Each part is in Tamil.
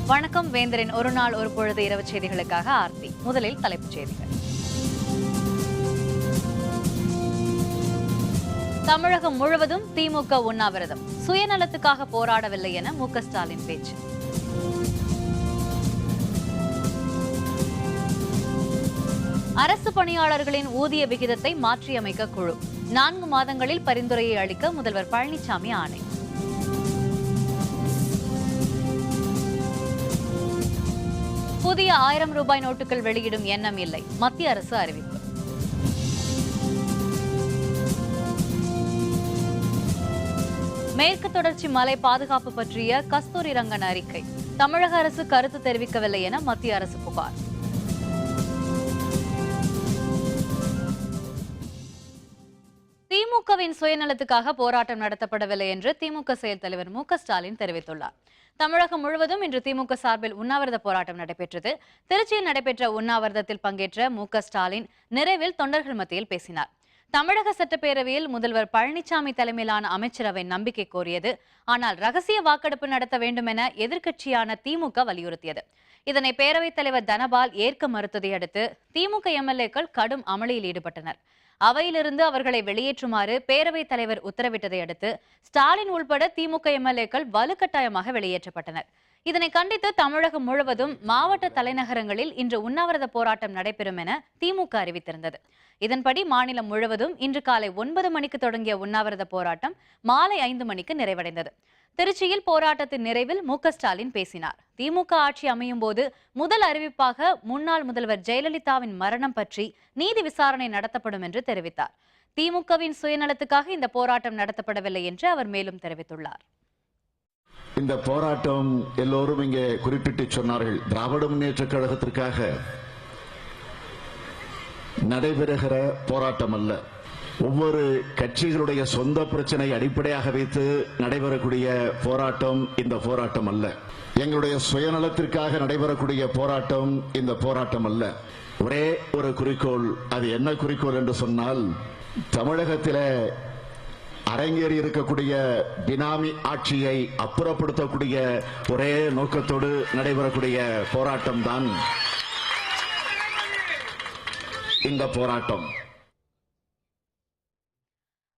வணக்கம் வேந்தரின் ஒரு நாள் ஒரு பொழுது இரவு செய்திகளுக்காக ஆர்த்தி. முதலில் தலைப்புச் செய்திகள். தமிழகம் முழுவதும் திமுக உண்ணாவிரதம். சுயநலத்துக்காக போராடவில்லை என மு.க. ஸ்டாலின் பேச்சு. அரசு பணியாளர்களின் ஊதிய விகிதத்தை மாற்றியமைக்க குழு 4 மாதங்களில் பரிந்துரையை அளிக்க முதல்வர் பழனிசாமி ஆணை. புதிய 1000 ரூபாய் நோட்டுகள் வெளியிடும் எண்ணம் இல்லை, மத்திய அரசு அறிவிப்பு. மேற்கு தொடர்ச்சி மலை பாதுகாப்பு பற்றிய கஸ்தூரி ரங்கன் அறிக்கை. தமிழக அரசு கருத்து தெரிவிக்கவில்லை என மத்திய அரசு புகார். திமுகவின் சுயநலத்துக்காக போராட்டம் நடத்தப்படவில்லை என்று திமுக செயல் தலைவர் மு.க. ஸ்டாலின் தெரிவித்துள்ளார். தமிழகம் முழுவதும் இன்று திமுக சார்பில் உண்ணாவிரத போராட்டம் நடைபெற்றது. திருச்சியில் நடைபெற்ற உண்ணாவிரதத்தில் பங்கேற்ற மு.க. ஸ்டாலின் நிறைவில் தொண்டர்கள் மத்தியில் பேசினார். தமிழக சட்டப்பேரவையில் முதல்வர் பழனிசாமி தலைமையிலான அமைச்சரவை நம்பிக்கை கோரியது. ஆனால் ரகசிய வாக்கெடுப்பு நடத்த வேண்டும் என எதிர்க்கட்சியான திமுக வலியுறுத்தியது. இதனை பேரவைத் தலைவர் தனபால் ஏற்க மறுத்ததை அடுத்து திமுக எம்எல்ஏக்கள் கடும் அமளியில் ஈடுபட்டனர். அவையிலிருந்து அவர்களை வெளியேற்றுமாறு பேரவைத் தலைவர் உத்தரவிட்டதை அடுத்து ஸ்டாலின் உள்பட திமுக எம்எல்ஏக்கள் வலுக்கட்டாயமாக வெளியேற்றப்பட்டனர். இதனை கண்டித்து தமிழகம் முழுவதும் மாவட்ட தலைநகரங்களில் இன்று உண்ணாவிரத போராட்டம் நடைபெறும் என திமுக அறிவித்திருந்தது. இதன்படி மாநிலம் முழுவதும் இன்று காலை 9 மணிக்கு தொடங்கிய உண்ணாவிரத போராட்டம் மாலை 5 மணிக்கு நிறைவடைந்தது. திருச்சியில் போராட்டத்தின் நிறைவில் மு.க. ஸ்டாலின் பேசினார். திமுக ஆட்சி அமையும் போது முதல் அறிவிப்பாக முன்னாள் முதல்வர் ஜெயலலிதாவின் மரணம் பற்றி நீதி விசாரணை நடத்தப்படும் என்று தெரிவித்தார். திமுகவின் சுயநலத்துக்காக இந்த போராட்டம் நடத்தப்படவில்லை என்று அவர் மேலும் தெரிவித்துள்ளார். இந்த போராட்டம் எல்லோரும் இங்கே குறிப்பிட்டு சொன்னார்கள், திராவிட முன்னேற்ற கழகத்திற்காக நடைபெறுகிற போராட்டம் அல்ல. ஒவ்வொரு கட்சிகளுடைய சொந்த பிரச்சனை அடிப்படையாக வைத்து நடைபெறக்கூடிய போராட்டம் இந்த போராட்டம் அல்ல. எங்களுடைய சுயநலத்திற்காக நடைபெறக்கூடிய போராட்டம் இந்த போராட்டம் அல்ல. ஒரே ஒரு குறிக்கோள். அது என்ன குறிக்கோள் என்று சொன்னால், தமிழகத்தில அரங்கேறி இருக்கக்கூடிய பினாமி ஆட்சியை அப்புறப்படுத்தக்கூடிய ஒரே நோக்கத்தோடு நடைபெறக்கூடிய போராட்டம் தான் இந்த போராட்டம்.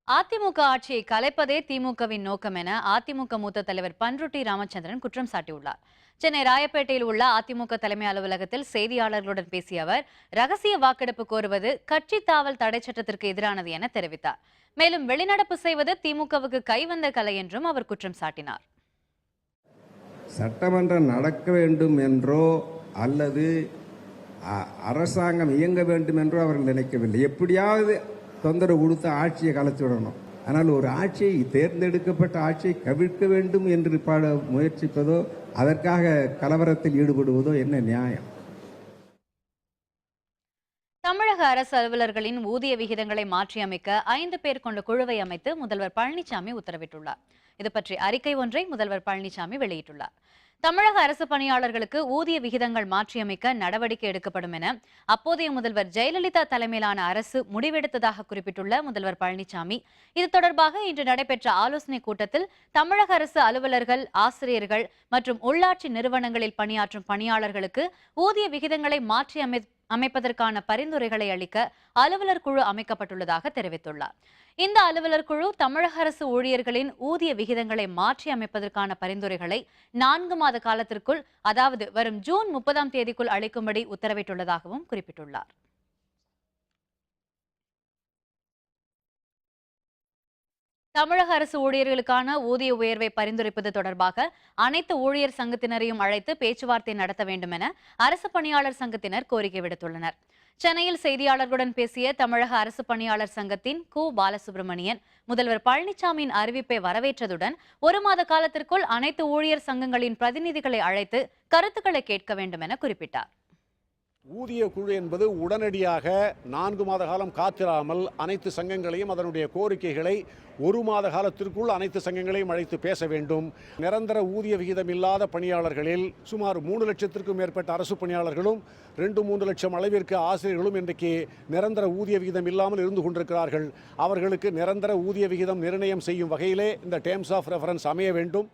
அதிமுக ஆட்சியை கலைப்பதே திமுகவின் நோக்கம் என அதிமுக மூத்த தலைவர் பன்ருட்டி ராமச்சந்திரன் குற்றம் சாட்டியுள்ளார். சென்னை ராயப்பேட்டையில் உள்ள அதிமுக தலைமை அலுவலகத்தில் செய்தியாளர்களுடன் பேசிய அவர், ரகசிய வாக்கெடுப்பு கோருவது கட்சி தாவல் தடை சட்டத்திற்கு எதிரானது என தெரிவித்தார். மேலும் வெளிநடப்பு செய்வது திமுகவுக்கு கைவந்த கலை என்றும் அவர் குற்றம் சாட்டினார். சட்டமன்றம் நடக்க வேண்டும் என்றோ அல்லது அரசாங்கம் இயங்க வேண்டும் என்றோ அவர்கள் நினைக்கவில்லை. எப்படியாவது தொந்தரவு கொடுத்து ஆட்சியை கலைத்து விடணும். ஆனால் ஒரு ஆட்சியை, தேர்ந்தெடுக்கப்பட்ட ஆட்சியை கவிழ்க்க வேண்டும் என்று முயற்சிப்பதோ அதற்காக கலவரத்தில் ஈடுபடுவதோ என்ன நியாயம்? தமிழக அரசு அலுவலர்களின் ஊதிய விகிதங்களை மாற்றியமைக்க 5 பேர் கொண்ட குழுவை அமைத்து முதல்வர் பழனிசாமி உத்தரவிட்டுள்ளார். இது பற்றி அறிக்கை ஒன்றை முதல்வர் பழனிசாமி வெளியிட்டுள்ளார். தமிழக அரசு பணியாளர்களுக்கு ஊதிய விகிதங்கள் மாற்றியமைக்க நடவடிக்கை எடுக்கப்படும் என அப்போதைய முதல்வர் ஜெயலலிதா தலைமையிலான அரசு முடிவெடுத்ததாக குறிப்பிட்டுள்ள முதல்வர் பழனிசாமி, இது தொடர்பாக இன்று நடைபெற்ற ஆலோசனைக் கூட்டத்தில் தமிழக அரசு அலுவலர்கள், ஆசிரியர்கள் மற்றும் உள்ளாட்சி நிறுவனங்களில் பணியாற்றும் பணியாளர்களுக்கு ஊதிய விகிதங்களை மாற்றி அமைப்பதற்கான பரிந்துரைகளை அளிக்க அலுவலர் குழு அமைக்கப்பட்டுள்ளதாக தெரிவித்துள்ளார். இந்த அலுவலர் குழு தமிழக அரசு ஊழியர்களின் ஊதிய விகிதங்களை மாற்றி அமைப்பதற்கான பரிந்துரைகளை 4 மாத காலத்திற்குள், அதாவது வரும் ஜூன் 30ஆம் தேதிக்குள் அளிக்கும்படி உத்தரவிட்டுள்ளதாகவும் குறிப்பிட்டுள்ளார். தமிழக அரசு ஊழியர்களுக்கான ஊதிய உயர்வை பரிந்துரைப்பது தொடர்பாக அனைத்து ஊழியர் சங்கத்தினரையும் அழைத்து பேச்சுவார்த்தை நடத்த வேண்டும் என அரசு பணியாளர் சங்கத்தினர் கோரிக்கை விடுத்துள்ளனர். சென்னையில் செய்தியாளர்களுடன் பேசிய தமிழக அரசு பணியாளர் சங்கத்தின் கு. பாலசுப்ரமணியன், முதல்வர் பழனிசாமியின் அறிவிப்பை வரவேற்றதுடன் 1 மாத காலத்திற்குள் அனைத்து ஊழியர் சங்கங்களின் பிரதிநிதிகளை அழைத்து கருத்துக்களை கேட்க வேண்டும் என குறிப்பிட்டார். ஊதிய குழு என்பது உடனடியாக 4 மாத காலம் காத்திராமல் அனைத்து சங்கங்களையும் அதனுடைய கோரிக்கைகளை 1 மாத காலத்திற்குள் அனைத்து சங்கங்களையும் அழைத்து பேச வேண்டும். நிரந்தர ஊதிய விகிதம் இல்லாத பணியாளர்களில் சுமார் 3 லட்சத்திற்கும் மேற்பட்ட அரசு பணியாளர்களும் 2-3 லட்சம் அளவிற்கு ஆசிரியர்களும் இன்றைக்கு நிரந்தர ஊதிய விகிதம் இல்லாமல் இருந்து கொண்டிருக்கிறார்கள். அவர்களுக்கு நிரந்தர ஊதிய விகிதம் நிர்ணயம் செய்யும் வகையிலே இந்த டேர்ம்ஸ் ஆஃப் ரெஃபரன்ஸ் அமைய வேண்டும்.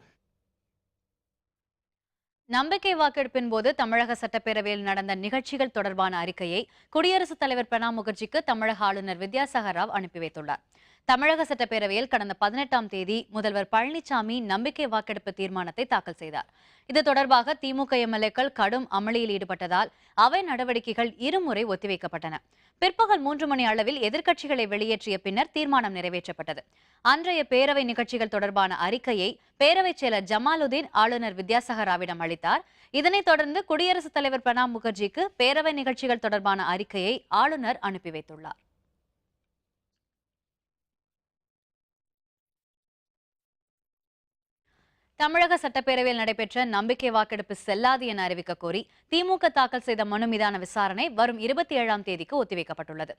நம்பிக்கை வாக்கெடுப்பின் போது தமிழக சட்டப்பேரவையில் நடந்த நிகழ்ச்சிகள் தொடர்பான அறிக்கையை குடியரசுத் தலைவர் பிரணாப் முகர்ஜிக்கு தமிழக ஆளுநர் வித்யாசாகர் ராவ் அனுப்பி வைத்துள்ளார். தமிழக சட்டப்பேரவையில் கடந்த 18ஆம் தேதி முதல்வர் பழனிசாமி நம்பிக்கை வாக்கெடுப்பு தீர்மானத்தை தாக்கல் செய்தார். இது தொடர்பாக திமுக எம்எல்ஏக்கள் கடும் அமளியில் ஈடுபட்டதால் அவை நடவடிக்கைகள் இருமுறை ஒத்திவைக்கப்பட்டன. பிற்பகல் 3 மணி அளவில் எதிர்க்கட்சிகளை வெளியேற்றிய பின்னர் தீர்மானம் நிறைவேற்றப்பட்டது. அன்றைய பேரவை நிகழ்ச்சிகள் தொடர்பான அறிக்கையை பேரவைச் செயலர் ஜமாலுதீன் ஆளுநர் வித்யாசாகர் ராவிடம் அளித்தார். இதனைத் தொடர்ந்து குடியரசுத் தலைவர் பிரணாப் முகர்ஜிக்கு பேரவை நிகழ்ச்சிகள் தொடர்பான அறிக்கையை ஆளுநர் அனுப்பி வைத்துள்ளார். தமிழக சட்டப்பேரவையில் நடைபெற்ற நம்பிக்கை வாக்கெடுப்பு செல்லாது என அறிவிக்க கோரி திமுக தாக்கல் செய்த மனு மீதான விசாரணை வரும் 27ஆம் தேதிக்கு ஒத்திவைக்கப்பட்டுள்ளது.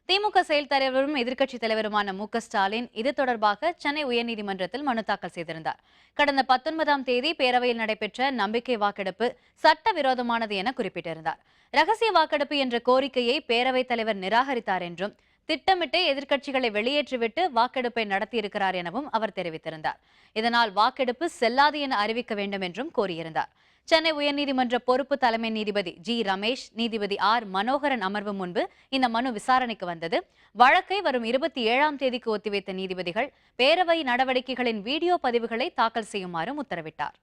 திமுக செயல் தலைவரும் எதிர்க்கட்சித் தலைவருமான மு.க.ஸ்டாலின் இது தொடர்பாக சென்னை உயர்நீதிமன்றத்தில் மனு தாக்கல் செய்திருந்தார். கடந்த 19ஆம் தேதி பேரவையில் நடைபெற்ற நம்பிக்கை வாக்கெடுப்பு சட்டவிரோதமானது என குறிப்பிட்டிருந்தார். ரகசிய வாக்கெடுப்பு என்ற கோரிக்கையை பேரவைத் தலைவர் நிராகரித்தார் என்றும் திட்டமிட்டு எதிர்க்கட்சிகளை வெளியேற்றிவிட்டு வாக்கெடுப்பை நடத்தியிருக்கிறார் எனவும் அவர் தெரிவித்திருந்தார். இதனால் வாக்கெடுப்பு செல்லாது என அறிவிக்க வேண்டும் என்றும் கோரியிருந்தார். சென்னை உயர்நீதிமன்ற பொறுப்பு தலைமை நீதிபதி ஜி ரமேஷ், நீதிபதி ஆர் மனோகரன் அமர்வு முன்பு இந்த மனு விசாரணைக்கு வந்தது. வழக்கை வரும் 27ஆம் தேதிக்கு ஒத்திவைத்த நீதிபதிகள் பேரவை நடவடிக்கைகளின் வீடியோ பதிவுகளை தாக்கல் செய்யுமாறு உத்தரவிட்டார்.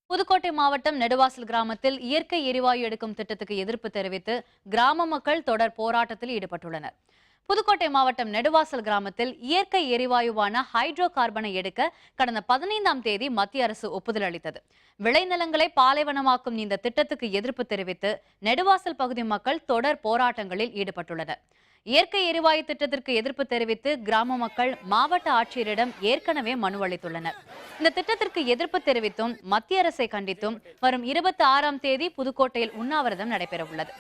புதுக்கோட்டை மாவட்டம் நெடுவாசல் கிராமத்தில் இயற்கை எரிவாயு எடுக்கும் திட்டத்துக்கு எதிர்ப்பு தெரிவித்து கிராம மக்கள் தொடர் போராட்டத்தில் ஈடுபட்டுள்ளனர். புதுக்கோட்டை மாவட்டம் நெடுவாசல் கிராமத்தில் இயற்கை எரிவாயுவான ஹைட்ரோ கார்பனை எடுக்க கடந்த 15ஆம் தேதி மத்திய அரசு ஒப்புதல் அளித்தது. விளைநிலங்களை பாலைவனமாக்கும் இந்த திட்டத்துக்கு எதிர்ப்பு தெரிவித்து நெடுவாசல் பகுதி மக்கள் தொடர் போராட்டங்களில் ஈடுபட்டுள்ளனர். இயற்கை எரிவாயு திட்டத்திற்கு எதிர்ப்பு தெரிவித்து கிராம மக்கள் மாவட்ட ஆட்சியரிடம் ஏற்கனவே மனு அளித்துள்ளனர். இந்த திட்டத்திற்கு எதிர்ப்பு தெரிவித்தும் மத்திய அரசை கண்டித்தும் வரும் 26ஆம் தேதி புதுக்கோட்டையில் உண்ணாவிரதம் நடைபெறவுள்ளது.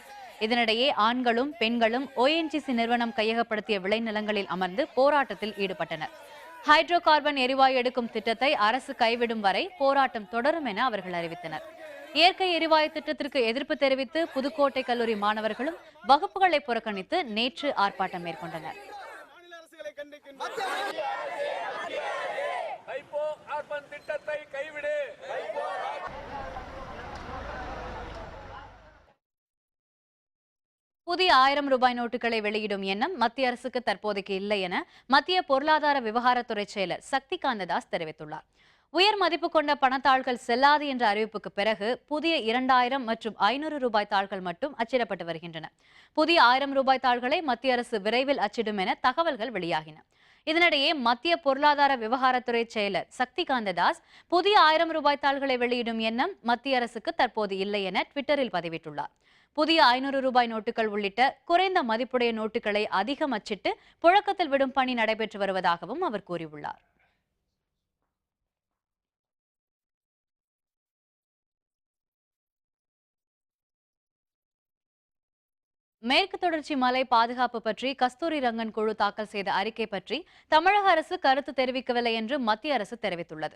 இதனிடையே ஆண்களும் பெண்களும் ONGC நிறுவனம் கையகப்படுத்திய விளைநிலங்களில் அமர்ந்து போராட்டத்தில் ஈடுபட்டனர். ஹைட்ரோ கார்பன் எரிவாயு எடுக்கும் திட்டத்தை அரசு கைவிடும் வரை போராட்டம் தொடரும் என அவர்கள் அறிவித்தனர். இயற்கை எரிவாயு திட்டத்திற்கு எதிர்ப்பு தெரிவித்து புதுக்கோட்டை கல்லூரி மாணவர்களும் வகுப்புகளை புறக்கணித்து நேற்று ஆர்ப்பாட்டம் மேற்கொண்டனர். புதிய 1000 ரூபாய் நோட்டுகளை வெளியிடும் எண்ணம் மத்திய அரசுக்கு தற்போதைக்கு இல்லை என மத்திய பொருளாதார விவகாரத்துறை செயலர் சக்திகாந்த தாஸ் தெரிவித்துள்ளார். உயர் மதிப்பு கொண்ட பணத்தாள்கள் செல்லாது என்ற அறிவிப்புக்கு பிறகு புதிய 2000 மற்றும் 500 ரூபாய் தாள்கள் மட்டும் அச்சிடப்பட்டு வருகின்றன. புதிய 1000 ரூபாய் தாள்களை மத்திய அரசு விரைவில் அச்சிடும் என தகவல்கள் வெளியாகின. இதனிடையே மத்திய பொருளாதார விவகாரத்துறை செயலர் சக்திகாந்த தாஸ் புதிய 1000 ரூபாய் தாள்களை வெளியிடும் எண்ணம் மத்திய அரசுக்கு தற்போது இல்லை என ட்விட்டரில் பதிவிட்டுள்ளார். புதிய 500 ரூபாய் நோட்டுகள் உள்ளிட்ட குறைந்த மதிப்புடைய நோட்டுகளை அதிகம் அச்சிட்டு புழக்கத்தில் விடும் பணி நடைபெற்று வருவதாகவும் அவர் கூறியுள்ளார். மேற்கு தொடர்ச்சி மலை பாதுகாப்பு பற்றி கஸ்தூரி ரங்கன் குழு தாக்கல் செய்த அறிக்கை பற்றி தமிழக அரசு கருத்து தெரிவிக்கவில்லை என்று மத்திய அரசு தெரிவித்துள்ளது.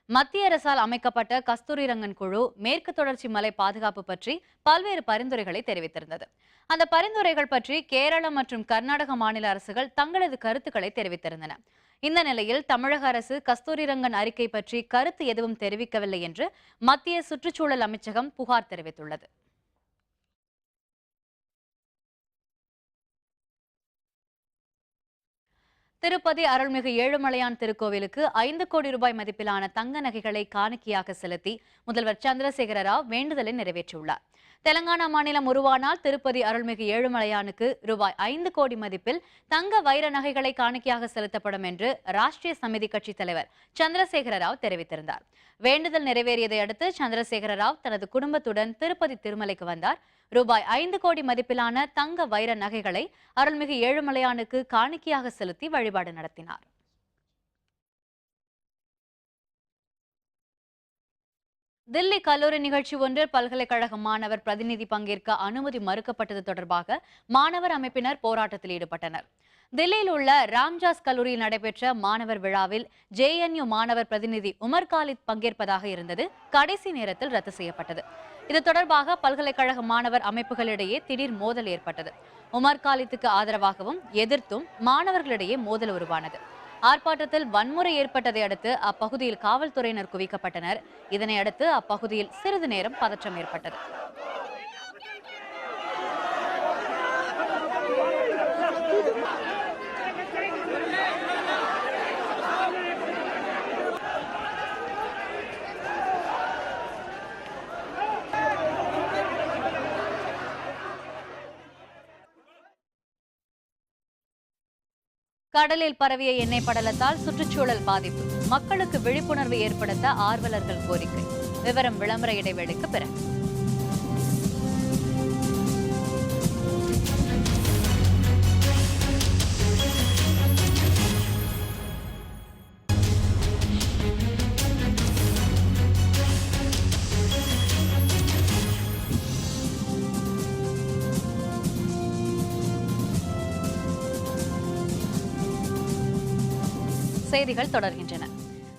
மத்திய அரசால் அமைக்கப்பட்ட கஸ்தூரி ரங்கன் குழு மேற்கு தொடர்ச்சி மலை பாதுகாப்பு பற்றி பல்வேறு பரிந்துரைகளை தெரிவித்திருந்தது. அந்த பரிந்துரைகள் பற்றி கேரளம் மற்றும் கர்நாடக மாநில அரசுகள் தங்களது கருத்துக்களை தெரிவித்திருந்தன. இந்த நிலையில் தமிழக அரசு கஸ்தூரி ரங்கன் அறிக்கை பற்றி கருத்து எதுவும் தெரிவிக்கவில்லை என்று மத்திய சுற்றுச்சூழல் அமைச்சகம் புகார் தெரிவித்துள்ளது. திருப்பதி அருள்மிகு ஏழுமலையான் திருக்கோவிலுக்கு 5 கோடி ரூபாய் மதிப்பிலான தங்க நகைகளை காணிக்கையாக செலுத்தி முதல்வர் சந்திரசேகர ராவ் வேண்டுதலை நிறைவேற்றியுள்ளார். தெலங்கானா மாநிலம் உருவானால் திருப்பதி அருள்மிகு ஏழுமலையானுக்கு ரூபாய் 5 கோடி மதிப்பில் தங்க வைர நகைகளை காணிக்கையாக செலுத்தப்படும் என்று ராஷ்டிரிய சமிதி கட்சி தலைவர் சந்திரசேகர ராவ் தெரிவித்திருந்தார். வேண்டுதல் நிறைவேறியதை அடுத்து சந்திரசேகர ராவ் தனது குடும்பத்துடன் திருப்பதி திருமலைக்கு வந்தார். ரூபாய் 5 கோடி மதிப்பிலான தங்க வைர நகைகளை அருள்மிகு ஏழுமலையானுக்கு காணிக்கையாக செலுத்தி வழிபாடு நடத்தினார். தில்லி கல்லூரி நிகழ்ச்சி ஒன்றில் பல்கலைக்கழக மாணவர் பிரதிநிதி பங்கேற்க அனுமதி மறுக்கப்பட்டது தொடர்பாக மாணவர் அமைப்பினர் போராட்டத்தில் ஈடுபட்டனர். தில்லியில் உள்ள ராம்ஜாஸ் கல்லூரியில் நடைபெற்ற மாணவர் விழாவில் JNU மாணவர் பிரதிநிதி உமர் காலித் பங்கேற்பதாக இருந்தது. கடைசி நேரத்தில் ரத்து செய்யப்பட்டது. இது தொடர்பாக பல்கலைக்கழக மாணவர் அமைப்புகளிடையே திடீர் மோதல் ஏற்பட்டது. உமர் காலித்துக்கு ஆதரவாகவும் எதிர்த்தும் மாணவர்களிடையே மோதல் உருவானது. ஆர்ப்பாட்டத்தில் வன்முறை ஏற்பட்டதை அடுத்து அப்பகுதியில் காவல்துறையினர் குவிக்கப்பட்டனர். இதனை அடுத்து அப்பகுதியில் சிறிது நேரம் பதற்றம் ஏற்பட்டது. கடலில் பரவிய எண்ணெய் படலத்தால் சுற்றுச்சூழல் பாதிப்பு, மக்களுக்கு விழிப்புணர்வு ஏற்படுத்த ஆர்வலர்கள் கோரிக்கை. விவரம் விளம்பர இடைவேளைக்கு பிறகு. செய்திகள் தொடர்கின்றன.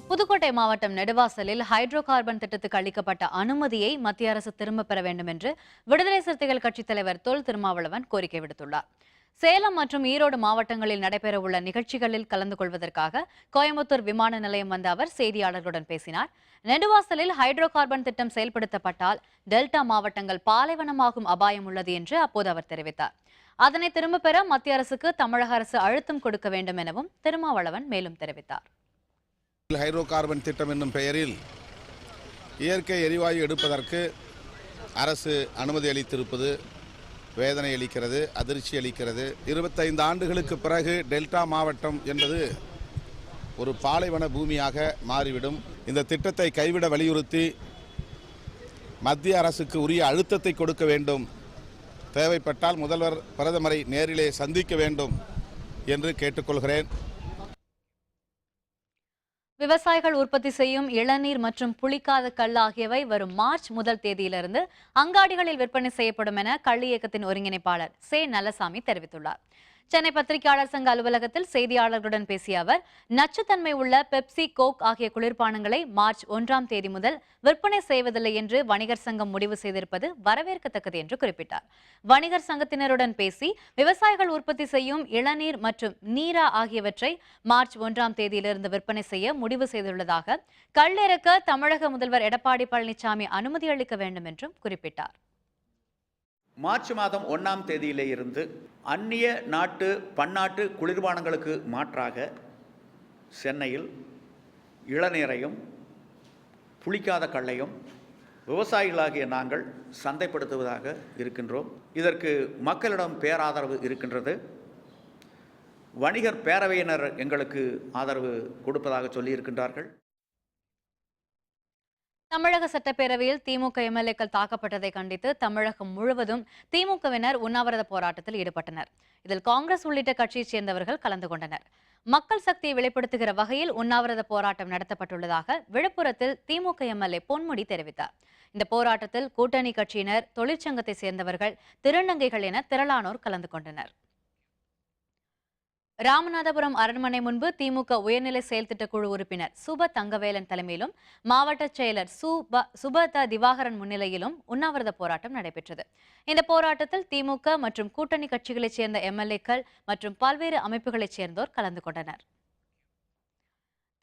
புதுக்கோட்டை மாவட்டம் நெடுவாசலில் ஹைட்ரோ கார்பன் திட்டத்துக்கு அளிக்கப்பட்ட அனுமதியை மத்திய அரசு திரும்பப் பெற வேண்டும் என்று விடுதலை சிறுத்தைகள் கட்சித் தலைவர் தொல் திருமாவளவன் கோரிக்கை விடுத்துள்ளார். சேலம் மற்றும் ஈரோடு மாவட்டங்களில் நடைபெறவுள்ள நிகழ்ச்சிகளில் கலந்து கொள்வதற்காக கோயம்புத்தூர் விமான நிலையம் வந்த அவர் செய்தியாளர்களுடன் பேசினார். நெடுவாசலில் ஹைட்ரோ கார்பன் திட்டம் செயல்படுத்தப்பட்டால் டெல்டா மாவட்டங்கள் பாலைவனமாகும் அபாயம் உள்ளது என்று அப்போது அவர் தெரிவித்தார். அதனை திரும்பப் பெற மத்திய அரசுக்கு தமிழக அரசு அழுத்தம் கொடுக்க வேண்டும் எனவும் திருமாவளவன் மேலும் தெரிவித்தார். ஹைட்ரோ கார்பன் திட்டம் என்னும் பெயரில் இயற்கை எரிவாயு எடுப்பதற்கு அரசு அனுமதி அளித்திருப்பது வேதனை அளிக்கிறது, அதிர்ச்சி அளிக்கிறது. 25 ஆண்டுகளுக்கு பிறகு டெல்டா மாவட்டம் என்பது ஒரு பாலைவன பூமியாக மாறிவிடும். இந்த திட்டத்தை கைவிட வலியுறுத்தி மத்திய அரசுக்கு உரிய அழுத்தத்தை கொடுக்க வேண்டும். தேவைப்பட்டால் முதல்வர் பிரதமரை நேரிலே சந்திக்க வேண்டும் என்று கேட்டுக்கொள்கிறேன். விவசாயிகள் உற்பத்தி செய்யும் இளநீர் மற்றும் புளிக்காத கல் ஆகியவை வரும் மார்ச் 1 தேதியிலிருந்து அங்காடிகளில் விற்பனை செய்யப்படும் என கல் இயக்கத்தின் ஒருங்கிணைப்பாளர் சே நல்லசாமி தெரிவித்துள்ளார். சென்னை பத்திரிகையாளர் சங்க அலுவலகத்தில் செய்தியாளர்களுடன் பேசிய அவர், நச்சுத்தன்மை உள்ள பெப்சி, கோக் ஆகிய குளிர்பானங்களை மார்ச் 1 தேதி முதல் விற்பனை செய்வதில்லை என்று வணிகர் சங்கம் முடிவு செய்திருப்பது வரவேற்கத்தக்கது என்று குறிப்பிட்டார். வணிகர் சங்கத்தினருடன் பேசி விவசாயிகள் உற்பத்தி செய்யும் இளநீர் மற்றும் நீரா ஆகியவற்றை மார்ச் 1 தேதியிலிருந்து விற்பனை செய்ய முடிவு செய்துள்ளதாக, கல்லிறக்க தமிழக முதல்வர் எடப்பாடி பழனிசாமி அனுமதி அளிக்க வேண்டும் என்றும் குறிப்பிட்டார். மார்ச் மாதம் 1 தேதியிலே இருந்து அந்நிய நாட்டு பன்னாட்டு குளிர்பானங்களுக்கு மாற்றாக சென்னையில் இளநீரையும் புளிக்காத கள்ளையும் விவசாயிகளாகிய நாங்கள் சந்தைப்படுத்துவதாக இருக்கின்றோம். இதற்கு மக்களிடம் பேராதரவு இருக்கின்றது. வணிகர் பேரவையினர் எங்களுக்கு ஆதரவு கொடுப்பதாக சொல்லியிருக்கின்றார்கள். தமிழக சட்டப்பேரவையில் திமுக எம்எல்ஏக்கள் தாக்கப்பட்டதை கண்டித்து தமிழகம் முழுவதும் திமுகவினர் உண்ணாவிரத போராட்டத்தில் ஈடுபட்டனர். இதில் காங்கிரஸ் உள்ளிட்ட கட்சியைச் சேர்ந்தவர்கள் கலந்து கொண்டனர். மக்கள் சக்தியை வெளிப்படுத்துகிற வகையில் உண்ணாவிரத போராட்டம் நடத்தப்பட்டுள்ளதாக விழுப்புரத்தில் திமுக எம்எல்ஏ பொன்முடி தெரிவித்தார். இந்த போராட்டத்தில் கூட்டணி கட்சியினர், தொழிற்சங்கத்தை சேர்ந்தவர்கள், திருநங்கைகள் என திரளானோர் கலந்து கொண்டனர். ராமநாதபுரம் அரண்மனை முன்பு திமுக உயர்நிலை செயல்திட்ட குழு உறுப்பினர் சுப தங்கவேலன் தலைமையிலும் மாவட்ட செயலர் சுபத திவாகரன் முன்னிலையிலும் உண்ணாவிரத போராட்டம் நடைபெற்றது. இந்த போராட்டத்தில் திமுக மற்றும் கூட்டணி கட்சிகளைச் சேர்ந்த எம்எல்ஏக்கள் மற்றும் பல்வேறு அமைப்புகளைச் சேர்ந்தோர் கலந்து கொண்டனர்.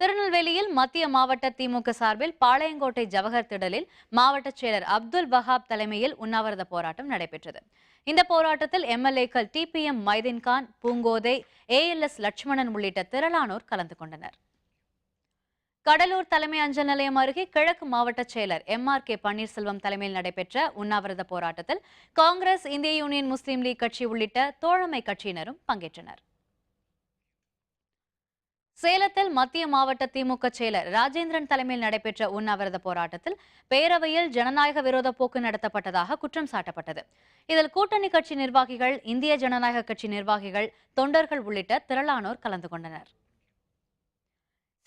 திருநெல்வேலியில் மத்திய மாவட்ட திமுக சார்பில் பாளையங்கோட்டை ஜவஹர் திடலில் மாவட்ட செயலர் அப்துல் வஹாப் தலைமையில் உண்ணாவிரத போராட்டம் நடைபெற்றது. இந்த போராட்டத்தில் எம்எல்ஏக்கள் டிபிஎம் மைதீன்கான், பூங்கோதை, ஏஎல்எஸ் லட்சுமணன் உள்ளிட்ட திரளானோர் கலந்து கொண்டனர். கடலூர் தலைமை அஞ்சல் நிலையம் அருகே கிழக்கு மாவட்ட செயலர் MRK பன்னீர்செல்வம் தலைமையில் நடைபெற்ற உண்ணாவிரத போராட்டத்தில் காங்கிரஸ், இந்திய யூனியன் முஸ்லீம் லீக் கட்சி உள்ளிட்ட தோழமை கட்சியினரும் பங்கேற்றனர். சேலத்தில் மத்திய மாவட்ட திமுக செயலர் ராஜேந்திரன் தலைமையில் நடைபெற்ற உண்ணாவிரத போராட்டத்தில் பேரவையில் ஜனநாயக விரோத போக்கு நடத்தப்பட்டதாக குற்றம் சாட்டப்பட்டது. இதில் கூட்டணி கட்சி நிர்வாகிகள், இந்திய ஜனநாயக கட்சி நிர்வாகிகள், தொண்டர்கள் உள்ளிட்ட திரளானோர் கலந்து கொண்டனர்.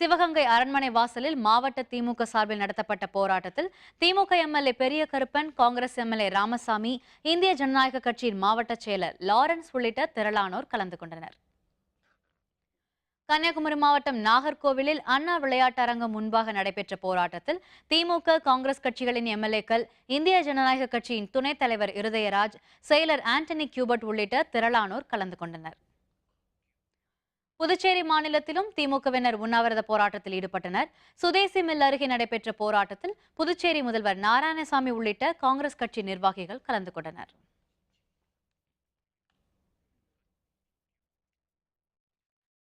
சிவகங்கை அரண்மனை வாசலில் மாவட்ட திமுக சார்பில் நடத்தப்பட்ட போராட்டத்தில் திமுக எம்எல்ஏ பெரிய கருப்பன், காங்கிரஸ் எம்எல்ஏ ராமசாமி, இந்திய ஜனநாயக கட்சியின் மாவட்ட செயலர் லாரன்ஸ் உள்ளிட்ட திரளானோர் கலந்து கொண்டனர். கன்னியாகுமரி மாவட்டம் நாகர்கோவிலில் அண்ணா விளையாட்டு அரங்கம் முன்பாக நடைபெற்ற போராட்டத்தில் திமுக, காங்கிரஸ் கட்சிகளின் எம்எல்ஏக்கள், இந்திய ஜனநாயக கட்சியின் துணைத் தலைவர் இருதயராஜ், செயலர் ஆண்டனி கியூபர்ட் உள்ளிட்ட திரளானோர் கலந்து கொண்டனர். புதுச்சேரி மாநிலத்திலும் திமுகவினர் உண்ணாவிரத போராட்டத்தில் ஈடுபட்டனர். சுதேசி மில் அருகே நடைபெற்ற போராட்டத்தில் புதுச்சேரி முதல்வர் நாராயணசாமி உள்ளிட்ட காங்கிரஸ் கட்சி நிர்வாகிகள் கலந்து கொண்டனர்.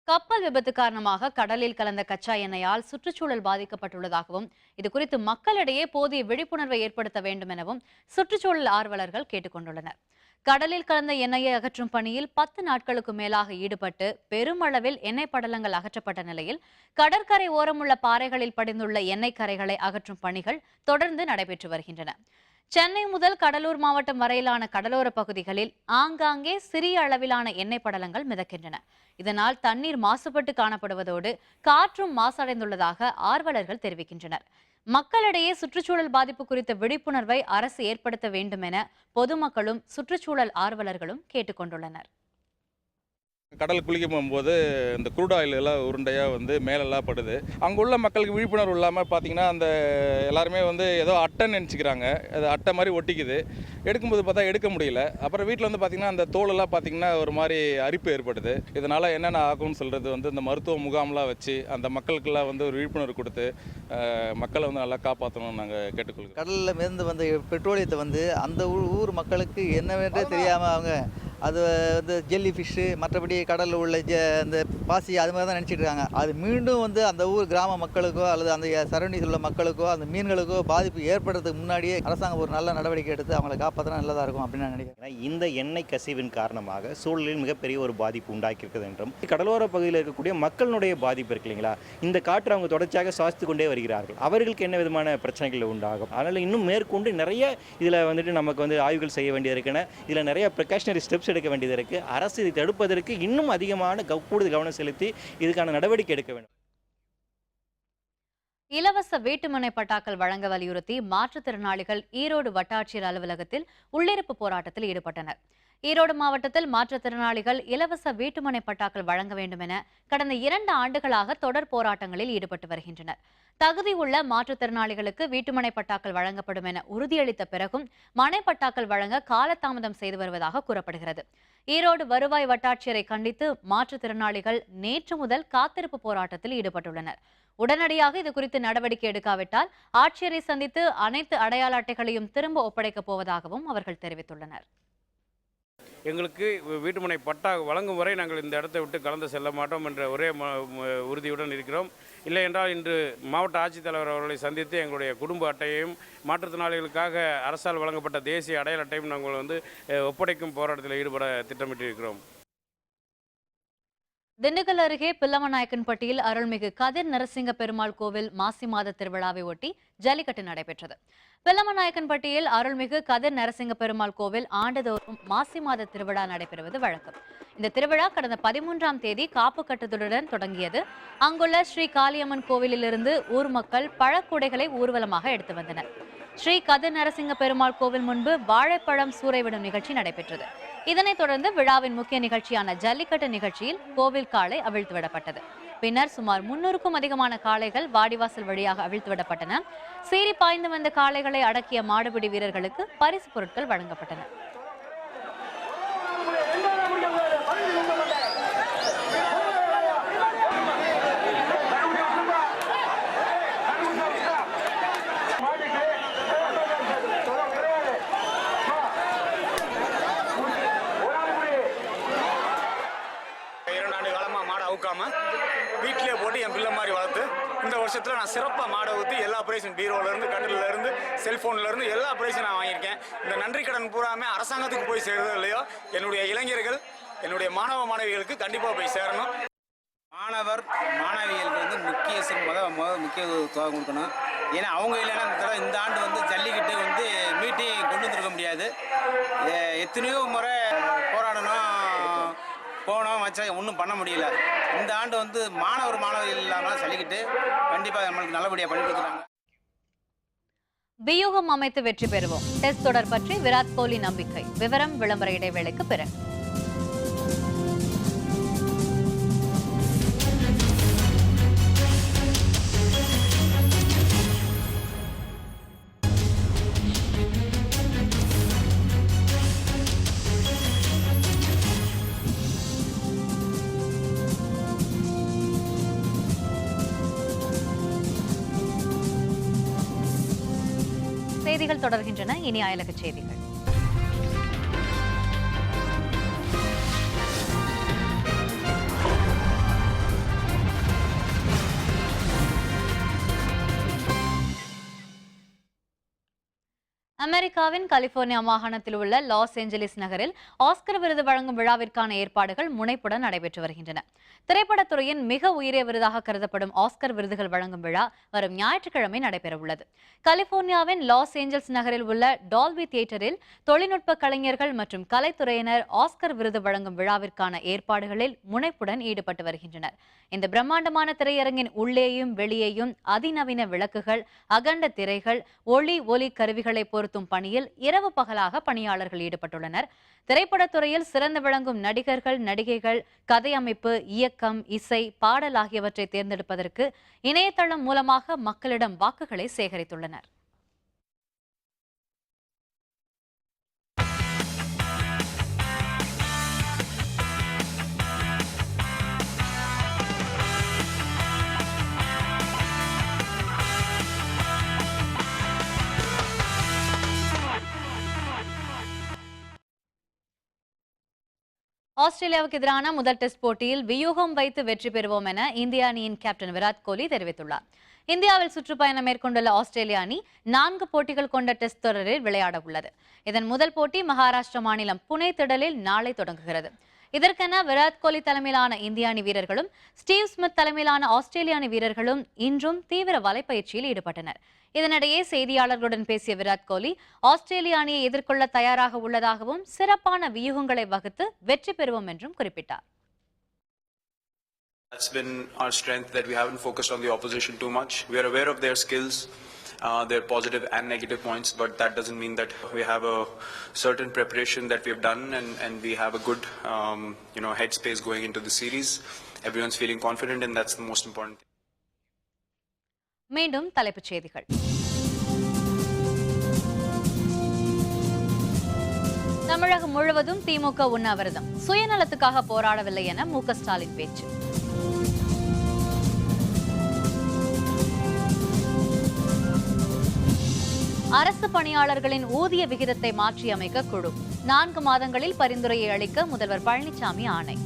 கப்பல் விபத்து காரணமாக கடலில் கலந்த கச்சா எண்ணெயால் சுற்றுச்சூழல் பாதிக்கப்பட்டுள்ளதாகவும் இதுகுறித்து மக்களிடையே போதிய விழிப்புணர்வை ஏற்படுத்த வேண்டும் எனவும் சுற்றுச்சூழல் ஆர்வலர்கள் கேட்டுக் கொண்டுள்ளனர். கடலில் கலந்த எண்ணெயை அகற்றும் பணியில் 10 நாட்களுக்கு மேலாக ஈடுபட்டு பெருமளவில் எண்ணெய் படலங்கள் அகற்றப்பட்ட நிலையில் கடற்கரை ஓரமுள்ள பாறைகளில் படிந்துள்ள எண்ணெய் கரைகளை அகற்றும் பணிகள் தொடர்ந்து நடைபெற்று வருகின்றன. சென்னை முதல் கடலூர் மாவட்டம் வரையிலான கடலோர பகுதிகளில் ஆங்காங்கே சிறிய அளவிலான எண்ணெய் படலங்கள் மிதக்கின்றன. இதனால் தண்ணீர் மாசுபட்டு காணப்படுவதோடு காற்றும் மாசடைந்துள்ளதாக ஆர்வலர்கள் தெரிவிக்கின்றனர். மக்களிடையே சுற்றுச்சூழல் பாதிப்பு குறித்த விழிப்புணர்வை அரசு ஏற்படுத்த வேண்டும் என பொதுமக்களும் சுற்றுச்சூழல் ஆர்வலர்களும் கேட்டுக்கொண்டுள்ளனர். கடல் குளிக்க போகும்போது இந்த குரூட் ஆயில் எல்லாம் உருண்டையாக மேலெல்லாம் படுது. அங்கே உள்ள மக்களுக்கு விழிப்புணர்வு இல்லாமல் பார்த்தீங்கன்னா அந்த எல்லாருமே ஏதோ அட்டைன்னு நினச்சிக்கிறாங்க. அது அட்டை மாதிரி ஒட்டிக்குது. எடுக்கும்போது பார்த்தா எடுக்க முடியல. அப்புறம் வீட்டில் பார்த்தீங்கன்னா அந்த தோலெல்லாம் பார்த்தீங்கன்னா ஒரு மாதிரி அரிப்பு ஏற்படுது. இதனால் என்னென்ன ஆகும்னு சொல்கிறது இந்த மருத்துவ முகாம்லாம் வச்சு அந்த மக்களுக்கெல்லாம் ஒரு விழிப்புணர்வு கொடுத்து மக்களை நல்லா காப்பாற்றணும்னு நாங்கள் கேட்டுக்கொள்கிறோம். கடலில் மிதந்து பெட்ரோலியத்தை அந்த ஊர் மக்களுக்கு என்னவென்றே தெரியாமல் அவங்க அது ஜெல்லி ஃபிஷ்ஷு மற்றபடி கடலில் உள்ள அந்த பாசி அது மாதிரி தான் நினச்சிட்டு இருக்காங்க. அது மீண்டும் அந்த ஊர் கிராம மக்களுக்கோ அல்லது அந்த சரௌண்டிங்ஸ் உள்ள மக்களுக்கோ அந்த மீன்களுக்கோ பாதிப்பு ஏற்படுறதுக்கு முன்னாடியே அரசாங்கம் ஒரு நல்ல நடவடிக்கை எடுத்து அவங்களை காப்பாற்றினா நல்லதாக இருக்கும் அப்படின்னு நான் நினைக்கிறேன். இந்த எண்ணெய் கசிவின் காரணமாக சூழலில் மிகப்பெரிய ஒரு பாதிப்பு உண்டாக்கியிருக்கிறது என்றும் கடலோர பகுதியில் இருக்கக்கூடிய மக்களுடைய பாதிப்பு இருக்கு இல்லைங்களா, இந்த காற்று அவங்க தொடர்ச்சியாக சுவாசித்து கொண்டே வருகிறார்கள். அவர்களுக்கு என்ன விதமான பிரச்சனைகள் உண்டாகும். அதனால் இன்னும் மேற்கொண்டு நிறைய இதில் நமக்கு ஆய்வுகள் செய்ய வேண்டியது இருக்குன்னு இதில் நிறைய ப்ரிகாஷனரி ஸ்டெப்ஸ் எடுக்க வேண்டியது இருக்கு. அரசு இதை தடுப்பதற்கு இன்னும் அதிகமான கூடுதல் கவனம் செலுத்தி இதுக்கான நடவடிக்கை எடுக்க வேண்டும். இலவச வீட்டுமனை பட்டாக்கள் வழங்க வலியுறுத்தி மாற்றுத்திறனாளிகள் ஈரோடு வட்டாட்சியர் அலுவலகத்தில் உள்ளிருப்பு போராட்டத்தில் ஈடுபட்டனர். ஈரோடு மாவட்டத்தில் மாற்றுத்திறனாளிகள் இலவச வீட்டுமனை பட்டாக்கள் வழங்க வேண்டும் என கடந்த 2 ஆண்டுகளாக தொடர் போராட்டங்களில் ஈடுபட்டு வருகின்றனர். தகுதி உள்ள மாற்றுத்திறனாளிகளுக்கு வீட்டுமனை பட்டாக்கள் வழங்கப்படும் என உறுதியளித்த பிறகும் மனை பட்டாக்கள் வழங்க காலதாமதம் செய்து வருவதாக கூறப்படுகிறது. ஈரோடு வருவாய் வட்டாட்சியரை கண்டித்து மாற்றுத்திறனாளிகள் நேற்று முதல் காத்திருப்பு போராட்டத்தில் ஈடுபட்டுள்ளனர். உடனடியாக இது குறித்து நடவடிக்கை எடுக்காவிட்டால் ஆட்சியரை சந்தித்து அனைத்து அடையாள அட்டைகளையும் திரும்ப ஒப்படைக்கப் போவதாகவும் அவர்கள் தெரிவித்துள்ளனர். எங்களுக்கு வீட்டுமனை பட்டா வழங்கும் வரை நாங்கள் இந்த இடத்தை விட்டு கலந்து செல்ல மாட்டோம் என்ற ஒரே உறுதியுடன் இருக்கிறோம். இல்லை என்றால் இன்று மாவட்ட ஆட்சித்தலைவர் அவர்களை சந்தித்து எங்களுடைய குடும்ப அட்டையையும் மாற்றுத்திறனாளிகளுக்காக அரசால் வழங்கப்பட்ட தேசிய அடையாள அட்டையும் நாங்கள் ஒப்படைக்கும் போராட்டத்தில் ஈடுபட திட்டமிட்டிருக்கிறோம். திண்டுக்கல் அருகே பில்லமநாயக்கன்பட்டியில் அருள்மிகு கதிர் நரசிங்க பெருமாள் கோவில் மாசி மாத திருவிழாவை ஒட்டி ஜல்லிக்கட்டு நடைபெற்றது. பில்லமநாயக்கன்பட்டியில் அருள்மிகு கதிர் நரசிங்க பெருமாள் கோவில் ஆண்டுதோறும் மாசி மாத திருவிழா நடைபெறுவது வழக்கம். இந்த திருவிழா கடந்த 13ஆம் தேதி காப்பு கட்டுதலுடன் தொடங்கியது. அங்குள்ள ஸ்ரீ காளியம்மன் கோவிலிலிருந்து ஊர் மக்கள் பழக்கூடைகளை ஊர்வலமாக எடுத்து வந்தனர். ஸ்ரீ கதிர் நரசிங்க பெருமாள் கோவில் முன்பு வாழைப்பழம் சூறைவிடும் நிகழ்ச்சி நடைபெற்றது. இதனைத் தொடர்ந்து விழாவின் முக்கிய நிகழ்ச்சியான ஜல்லிக்கட்டு நிகழ்ச்சியில் கோவில் காளை அவிழ்த்துவிடப்பட்டது. பின்னர் சுமார் 300க்கும் அதிகமான காளைகள் வாடிவாசல் வழியாக அவிழ்த்துவிடப்பட்டன. சீறி பாய்ந்து வந்த காளைகளை அடக்கிய மாடுபிடி வீரர்களுக்கு பரிசு பொருட்கள் வழங்கப்பட்டன. வீட்டிலே போட்டு என் பிள்ளை மாதிரி வளர்த்து இந்த வருஷத்தில் நான் சிறப்பாக மாடை ஊற்றி எல்லா ப்ரைஸும் பீரோலேருந்து கட்டிலேருந்து செல்ஃபோன்லேருந்து எல்லா ப்ரைஸும் நான் வாங்கியிருக்கேன். இந்த நன்றி கடன் பூராமே அரசாங்கத்துக்கு போய் சேருதோ இல்லையோ என்னுடைய இளைஞர்கள் என்னுடைய மாணவ மாணவிகளுக்கு கண்டிப்பாக போய் சேரணும். மாணவர் மாணவிகளுக்கு முக்கிய தொகை கொடுக்கணும். ஏன்னா அவங்க இல்லைன்னா இந்த ஆண்டு ஜல்லிக்கட்டு மீட்டிங் கொண்டு வந்துருக்க முடியாது. எத்தனையோ முறை போராடணும் போனோம் வச்சா ஒன்றும் பண்ண முடியல. இந்த ஆண்டு மாணவர்கள் இல்லாமல் ஜல்லிக்கட்டு கண்டிப்பாக நம்மளுக்கு நல்லபடியாக பண்ணி கொடுத்துட்டாங்க. வியூகம் அமைத்து வெற்றி பெறுவோம். டெஸ்ட் தொடர் பற்றி விராட் கோலி நம்பிக்கை. விவரம் விளம்பர இடைவேளைக்கு பிறகு. செய்திகள் தொடர்கின்றன. இனி அயலக செய்திகள். அமெரிக்காவின் கலிபோர்னியா மாகாணத்தில் உள்ள லாஸ் ஏஞ்சலிஸ் நகரில் ஆஸ்கர் விருது வழங்கும் விழாவிற்கான ஏற்பாடுகள் முனைப்புடன் நடைபெற்று வருகின்றன. திரைப்படத்துறையின் மிக உயரிய விருதாக கருதப்படும் ஆஸ்கர் விருதுகள் வழங்கும் விழா வரும் ஞாயிற்றுக்கிழமை நடைபெறவுள்ளது. கலிபோர்னியாவின் லாஸ் ஏஞ்சல்ஸ் நகரில் உள்ள டால்பி தியேட்டரில் தொழில்நுட்ப கலைஞர்கள் மற்றும் கலைத்துறையினர் ஆஸ்கர் விருது வழங்கும் விழாவிற்கான ஏற்பாடுகளில் முனைப்புடன் ஈடுபட்டு வருகின்றனர். இந்த பிரம்மாண்டமான திரையரங்கின் உள்ளேயும் வெளியேயும் அதிநவீன விளக்குகள், அகண்ட திரைகள், ஒளி கருவிகளை பொருத்தும் பணியில் இரவு பகலாக பணியாளர்கள் ஈடுபட்டுள்ளனர். திரைப்படத்துறையில் சிறந்து விளங்கும் நடிகர்கள், நடிகைகள், கதை அமைப்பு, இயக்கம், இசை, பாடல் ஆகியவற்றை தேர்ந்தெடுப்பதற்கு இணையதளம் மூலமாக மக்களிடம் வாக்குகளை சேகரித்துள்ளனர். ஆஸ்திரேலியாவுக்கு எதிரான முதல் டெஸ்ட் போட்டியில் வியூகம் வைத்து வெற்றி பெறுவோம் என இந்திய அணியின் கேப்டன் விராட் கோலி தெரிவித்துள்ளார். இந்தியாவில் சுற்றுப்பயணம் மேற்கொண்டுள்ள ஆஸ்திரேலிய அணி 4 போட்டிகள் கொண்ட டெஸ்ட் தொடரில் விளையாட உள்ளது. இதன் முதல் போட்டி மகாராஷ்டிரா மாநிலம் புனே திடலில் நாளை தொடங்குகிறது. இதற்கென விராட் கோலி தலைமையிலான இந்திய அணி வீரர்களும் ஸ்டீவ் ஸ்மித் தலைமையிலான ஆஸ்திரேலிய அணி வீரர்களும் இன்றும் தீவிர வலைப்பயிற்சியில் ஈடுபட்டனர். இதனிடையே செய்தியாளர்களுடன் பேசிய விராட் கோலி ஆஸ்திரேலிய அணியை எதிர்கொள்ள தயாராக உள்ளதாகவும் சிறப்பான வியூகங்களை வகுத்து வெற்றி பெறுவோம் என்றும் குறிப்பிட்டார். That's been our strength, that we haven't focused on the opposition too much. We are aware of their skills, their positive and negative points, but that doesn't mean that we have a certain preparation that we have done and we have a good headspace going into the series. Everyone's feeling confident and that's the most important thing. மீண்டும் தலைப்புச் செய்திகள். தமிழகம் முழுவதும் திமுக உண்ணாவிரதம், சுயநலத்துக்காக போராடவில்லை என மு.க. ஸ்டாலின் பேச்சு. அரசு பணியாளர்களின் ஊதிய விகிதத்தை மாற்றியமைக்க குழு, 4 மாதங்களில் பரிந்துரையை அளிக்க முதல்வர் பழனிசாமி ஆணை.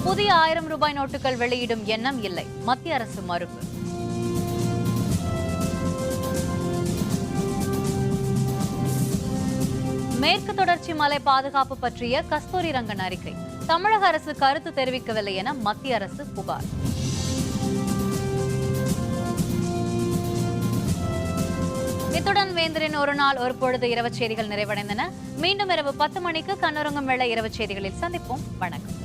புதிய 1000 ரூபாய் நோட்டுகள் வெளியிடும் எண்ணம் இல்லை, மத்திய அரசு மறுப்பு. மேற்கு தொடர்ச்சி மலை பாதுகாப்பு பற்றிய கஸ்தூரி ரங்கன் அறிக்கை, தமிழக அரசு கருத்து தெரிவிக்கவில்லை என மத்திய அரசு புகார். இத்துடன் வேந்தரின் ஒரு நாள் ஒரு பொழுது இரவு செய்திகள் நிறைவடைந்தன. மீண்டும் இரவு 10 மணிக்கு கண்ணுறங்கும் வேளை இரவு செய்திகளில் சந்திப்போம். வணக்கம்.